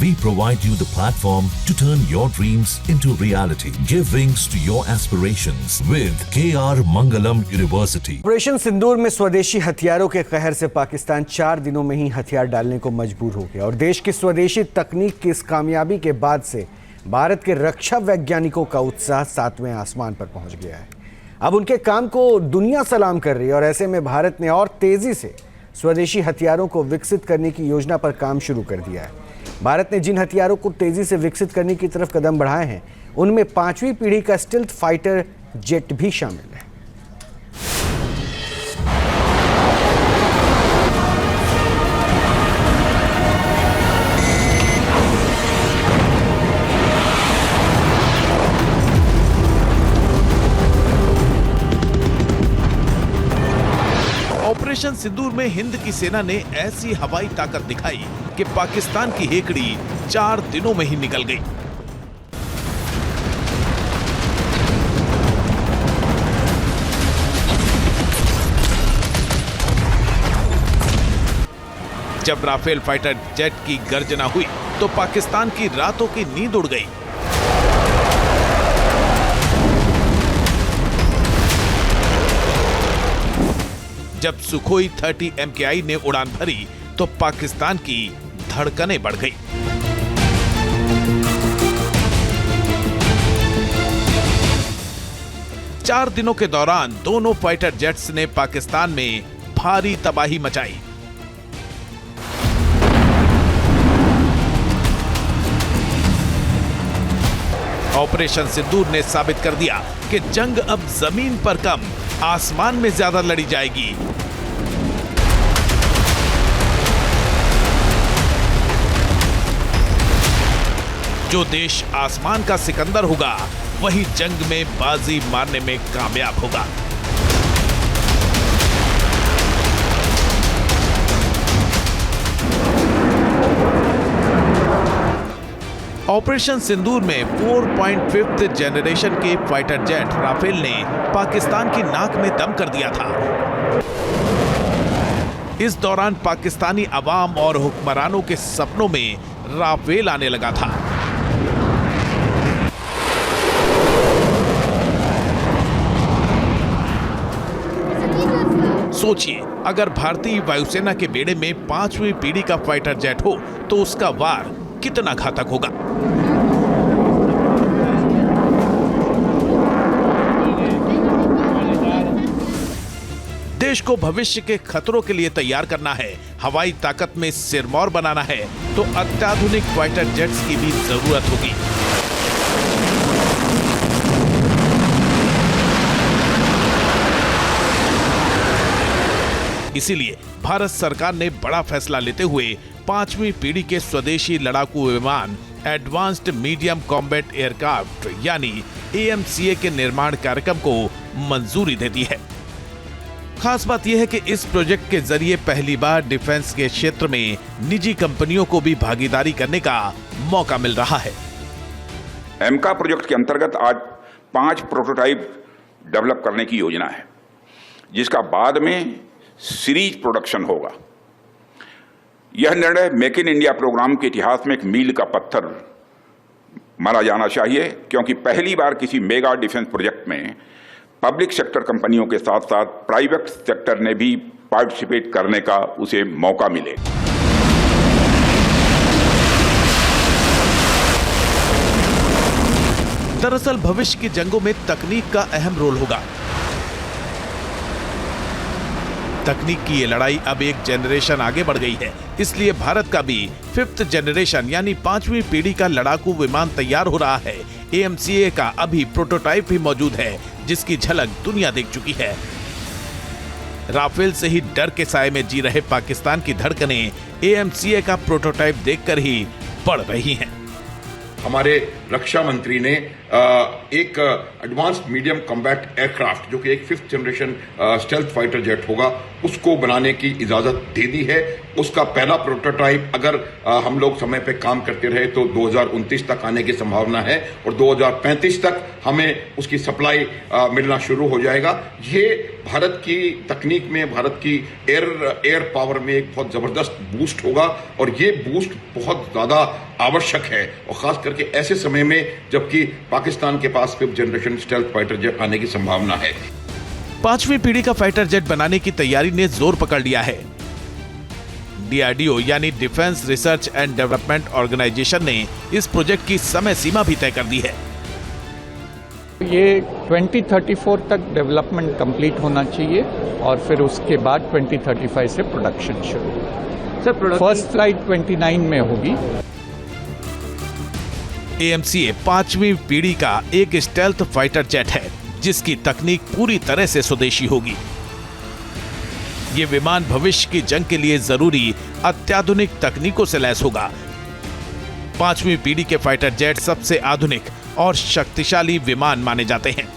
We provide you the platform to turn your dreams into reality. Give wings to your aspirations with KR Mangalam University. Operation Sindoor में स्वदेशी हथियारों के कहर से पाकिस्तान 4 दिनों में ही हथियार डालने को मजबूर हो गया और देश की स्वदेशी तकनीक की इस कामयाबी के बाद से भारत के रक्षा वैज्ञानिकों का उत्साह 7वें आसमान पर पहुंच गया है। अब उनके काम को दुनिया सलाम कर रही है और ऐसे में भारत ने और तेजी से स्वदेशी हथियारों को विकसित करने की योजना पर काम शुरू कर दिया है। भारत ने जिन हथियारों को तेजी से विकसित करने की तरफ कदम बढ़ाए हैं उनमें 5वीं पीढ़ी का स्टेल्थ फाइटर जेट भी शामिल है। ऑपरेशन सिंदूर में हिंद की सेना ने ऐसी हवाई ताकत दिखाई कि पाकिस्तान की हेकड़ी 4 दिनों में ही निकल गई। जब राफेल फाइटर जेट की गर्जना हुई तो पाकिस्तान की रातों की नींद उड़ गई। जब सुखोई 30 MKI ने उड़ान भरी तो पाकिस्तान की धड़कनें बढ़ गई। चार दिनों के दौरान दोनों फाइटर जेट्स ने पाकिस्तान में भारी तबाही मचाई। ऑपरेशन सिंदूर ने साबित कर दिया कि जंग अब जमीन पर कम आसमान में ज्यादा लड़ी जाएगी। जो देश आसमान का सिकंदर होगा वही जंग में बाजी मारने में कामयाब होगा। ऑपरेशन सिंदूर में 4.5th जनरेशन के फाइटर जेट राफेल ने पाकिस्तान की नाक में दम कर दिया था। इस दौरान पाकिस्तानी अवाम और हुक्मरानों के सपनों में राफेल आने लगा था। सोचिए, अगर भारतीय वायुसेना के बेड़े में 5वीं पीढ़ी का फाइटर जेट हो तो उसका वार कितना घातक होगा। देश को भविष्य के खतरों के लिए तैयार करना है, हवाई ताकत में सिरमौर बनाना है तो अत्याधुनिक फाइटर जेट्स की भी जरूरत होगी। इसीलिए भारत सरकार ने बड़ा फैसला लेते हुए 5वीं पीढ़ी के स्वदेशी लड़ाकू विमान एडवांस्ड मीडियम कॉम्बैट एयरक्राफ्ट यानी AMCA के निर्माण कार्यक्रम को मंजूरी दे दी है। खास बात यह है कि इस प्रोजेक्ट के जरिए पहली बार डिफेंस के क्षेत्र में निजी कंपनियों को भी भागीदारी करने का मौका मिल रहा है। एमका प्रोजेक्ट के अंतर्गत आज 5 प्रोटोटाइप डेवलप करने की योजना है, जिसका बाद में सीरीज प्रोडक्शन होगा। यह निर्णय मेक इन इंडिया प्रोग्राम के इतिहास में एक मील का पत्थर माना जाना चाहिए, क्योंकि पहली बार किसी मेगा डिफेंस प्रोजेक्ट में पब्लिक सेक्टर कंपनियों के साथ साथ प्राइवेट सेक्टर ने भी पार्टिसिपेट करने का उसे मौका मिले। दरअसल भविष्य की जंगों में तकनीक का अहम रोल होगा। तकनीक की ये लड़ाई अब एक जनरेशन आगे बढ़ गई है, इसलिए भारत का भी 5th जनरेशन यानी 5वीं पीढ़ी का लड़ाकू विमान तैयार हो रहा है। AMCA का अभी प्रोटोटाइप भी मौजूद है, जिसकी झलक दुनिया देख चुकी है। राफेल से ही डर के साए में जी रहे पाकिस्तान की धड़कनें AMCA का प्रोटोटाइप देखकर ही बढ़ रही हैं। हमारे रक्षा मंत्री ने एक एडवांस्ड मीडियम कॉम्बैट एयरक्राफ्ट जो कि एक 5th generation stealth fighter jet होगा उसको बनाने की इजाजत दे दी है। उसका पहला प्रोटोटाइप अगर हम लोग समय पे काम करते रहे तो 2029 तक आने की संभावना है और 2035 तक हमें उसकी सप्लाई मिलना शुरू हो जाएगा। ये भारत की तकनीक में, भारत की एयर पावर में एक बहुत जबरदस्त बूस्ट होगा और ये बूस्ट बहुत ज्यादा आवश्यक है, और खास करके ऐसे समय में जबकि पाकिस्तान के पास 5th generation stealth fighter jet आने की संभावना है। 5वीं पीढ़ी का फाइटर जेट बनाने की तैयारी ने जोर पकड़ लिया है। डीआरडीओ यानी defence research and development organisation ने इस प्रोजेक्ट की समय सीमा भी तय कर दी है। ये 2034 तक डेवलपमेंट कंप्लीट होना चाहिए और फिर उसके बाद 2035 से प्रोडक्शन शुरू। सर, फर्स्ट फ्लाइट 29 में होगी। एएमसीए 5वीं पीढ़ी का एक स्टेल्थ फाइटर जेट है जिसकी तकनीक पूरी तरह से स्वदेशी होगी। ये विमान भविष्य की जंग के लिए जरूरी अत्याधुनिक तकनीकों से लैस होगा। 5वीं पीढ़ी के फाइटर जेट सबसे आधुनिक और शक्तिशाली विमान माने जाते हैं।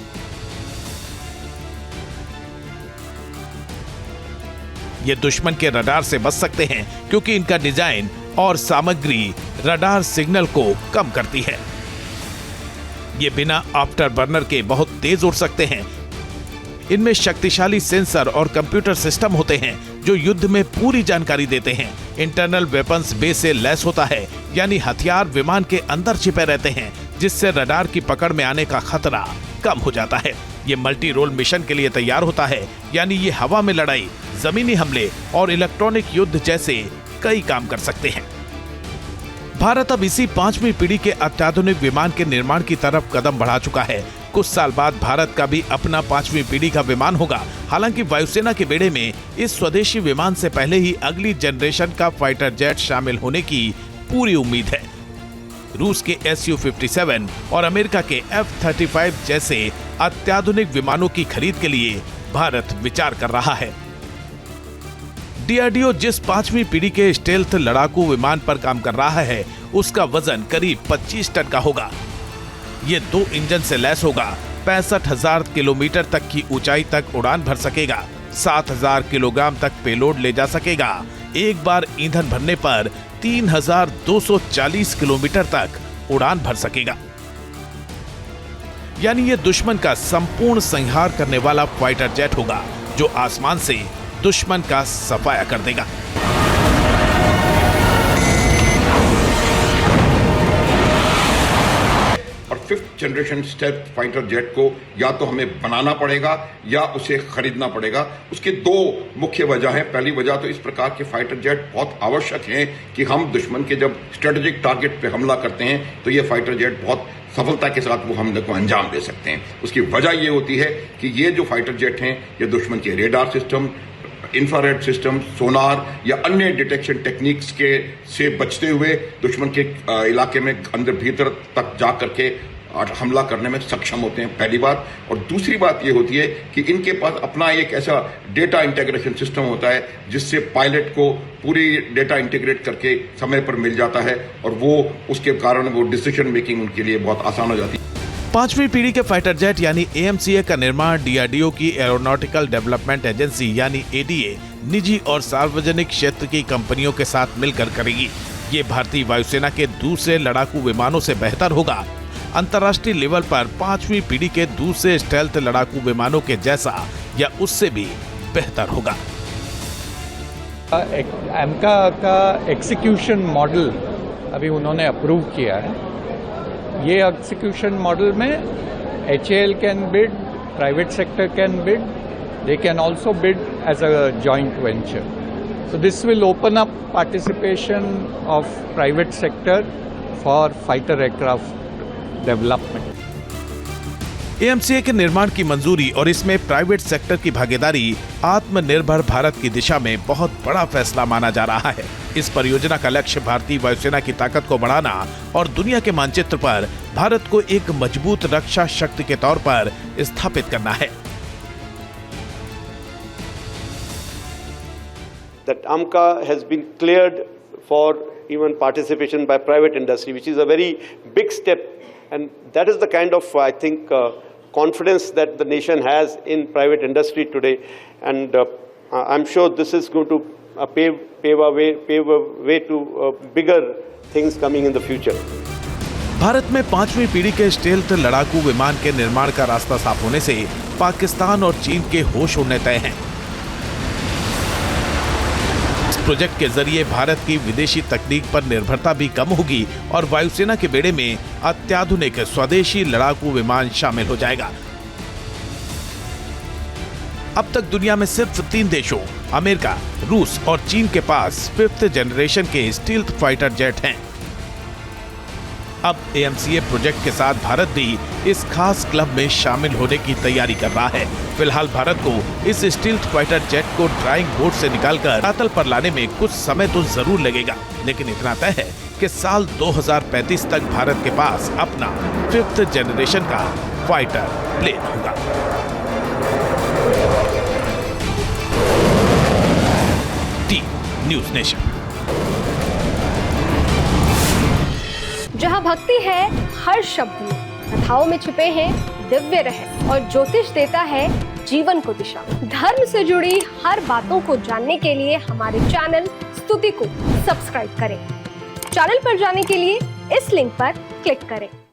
ये दुश्मन के रडार से बच सकते हैं क्योंकि इनका डिजाइन और सामग्री रडार सिग्नल को कम करती है। ये बिना आफ्टर बर्नर के बहुत तेज उड़ सकते हैं। इनमें शक्तिशाली सेंसर और कंप्यूटर सिस्टम होते हैं जो युद्ध में पूरी जानकारी देते हैं। इंटरनल वेपन्स बेस से लैस होता है, यानी हथियार विमान के अंदर छिपे रहते हैं, जिससे रडार की पकड़ में आने का खतरा कम हो जाता है। ये मल्टी रोल मिशन के लिए तैयार होता है, यानी ये हवा में लड़ाई, जमीनी हमले और इलेक्ट्रॉनिक युद्ध जैसे कई काम कर सकते हैं। भारत अब इसी 5वीं पीढ़ी के अत्याधुनिक विमान के निर्माण की तरफ कदम बढ़ा चुका है। कुछ साल बाद भारत का भी अपना 5वीं पीढ़ी का विमान होगा। हालांकि वायुसेना के बेड़े में इस स्वदेशी विमान से पहले ही अगली जनरेशन का फाइटर जेट शामिल होने की पूरी उम्मीद है। रूस के Su-57 और अमेरिका के F-35 जैसे अत्याधुनिक विमानों की खरीद के लिए भारत विचार कर रहा है। डीआरडीओ जिस 5वीं पीढ़ी के स्टेल्थ लड़ाकू विमान पर काम कर रहा है उसका वजन करीब 25 टन का होगा। ये 2 इंजन से लैस होगा, 65,000 किलोमीटर तक की ऊंचाई तक उड़ान भर सकेगा, 7,000 किलोग्राम तक पेलोड ले जा सकेगा। एक बार ईंधन भरने पर 3,240 किलोमीटर तक उड़ान भर सकेगा। यानी ये दुश्मन का संपूर्ण संहार करने वाला फाइटर जेट होगा जो आसमान से दुश्मन का सफाया कर देगा। और 5th generation stealth fighter jet को या तो हमें बनाना पड़ेगा या उसे खरीदना पड़ेगा। उसके 2 मुख्य वजह हैं। पहली वजह तो इस प्रकार के फाइटर जेट बहुत आवश्यक हैं कि हम दुश्मन के जब स्ट्रेटेजिक टारगेट पे हमला करते हैं तो ये फाइटर जेट बहुत सफलता के साथ वो हमले को अंजाम दे सकते हैं। उसकी वजह ये होती है कि ये जो फाइटर जेट हैं ये दुश्मन के रेडार सिस्टम, इंफ्रारेड सिस्टम, सोनार या अन्य डिटेक्शन टेक्निक्स के से बचते हुए दुश्मन के इलाके में अंदर भीतर तक जा करके हमला करने में सक्षम होते हैं, पहली बात। और दूसरी बात ये होती है कि इनके पास अपना एक ऐसा डेटा इंटीग्रेशन सिस्टम होता है जिससे पायलट को पूरी डेटा इंटीग्रेट करके समय पर मिल जाता है और वो उसके कारण वो डिसीजन मेकिंग उनके लिए बहुत आसान हो जाती है। 5वीं पीढ़ी के फाइटर जेट यानी एएमसीए का निर्माण डीआरडीओ की एरोनॉटिकल डेवलपमेंट एजेंसी यानी एडीए निजी और सार्वजनिक क्षेत्र की कंपनियों के साथ मिलकर करेगी। ये भारतीय वायुसेना के दूसरे लड़ाकू विमानों से बेहतर होगा। अंतर्राष्ट्रीय लेवल पर 5वीं पीढ़ी के दूसरे स्टेल्थ लड़ाकू विमानों के जैसा या उससे भी बेहतर होगा। एमका का एक्सिक्यूशन मॉडल अभी उन्होंने अप्रूव किया है। ये एक्सिक्यूशन मॉडल में HAL can bid, private sector can bid, they can also bid as a joint venture. So this will open up participation of private sector for fighter aircraft development. AMCA के निर्माण की मंजूरी और इसमें private sector की भागीदारी आत्मनिर्भर भारत की दिशा में बहुत बड़ा फैसला माना जा रहा है। इस परियोजना का लक्ष्य भारतीय वायुसेना की ताकत को बढ़ाना और दुनिया के मानचित्र पर भारत को एक मजबूत रक्षा शक्ति के तौर पर स्थापित करना है। That AMCA has been cleared for even participation by private industry, which is a very big step, and that is the kind of, I think, confidence that the nation has in private industry today. And I'm sure this is going to pave a way to bigger things coming in the future. Bharat में 5वीं पीढ़ी के stealth लड़ाकू विमान के निर्माण का रास्ता साफ होने से पाकिस्तान और चीन के होश उड़ने तय हैं। इस प्रोजेक्ट के जरिए भारत की विदेशी तकनीक पर निर्भरता भी कम होगी और वायुसेना के बेड़े में अत्याधुनिक स्वदेशी लड़ाकू विमान शामिल हो जाएगा। अब तक दुनिया में सिर्फ 3 देशों अमेरिका, रूस और चीन के पास 5th जनरेशन के स्टील्थ फाइटर जेट हैं। अब AMCA प्रोजेक्ट के साथ भारत भी इस खास क्लब में शामिल होने की तैयारी कर रहा है। फिलहाल भारत को इस स्टील्थ फाइटर जेट को ड्राइंग बोर्ड से निकालकर धरातल पर लाने में कुछ समय तो जरूर लगेगा, लेकिन इतना तय है कि साल 2035 तक भारत के पास अपना 5th जनरेशन का फाइटर प्लेन होगा। News nation. जहां भक्ति है हर शब्द में, कथाओं में छुपे हैं दिव्य रहस्य और ज्योतिष देता है जीवन को दिशा। धर्म से जुड़ी हर बातों को जानने के लिए हमारे चैनल स्तुति को सब्सक्राइब करें। चैनल पर जाने के लिए इस लिंक पर क्लिक करें।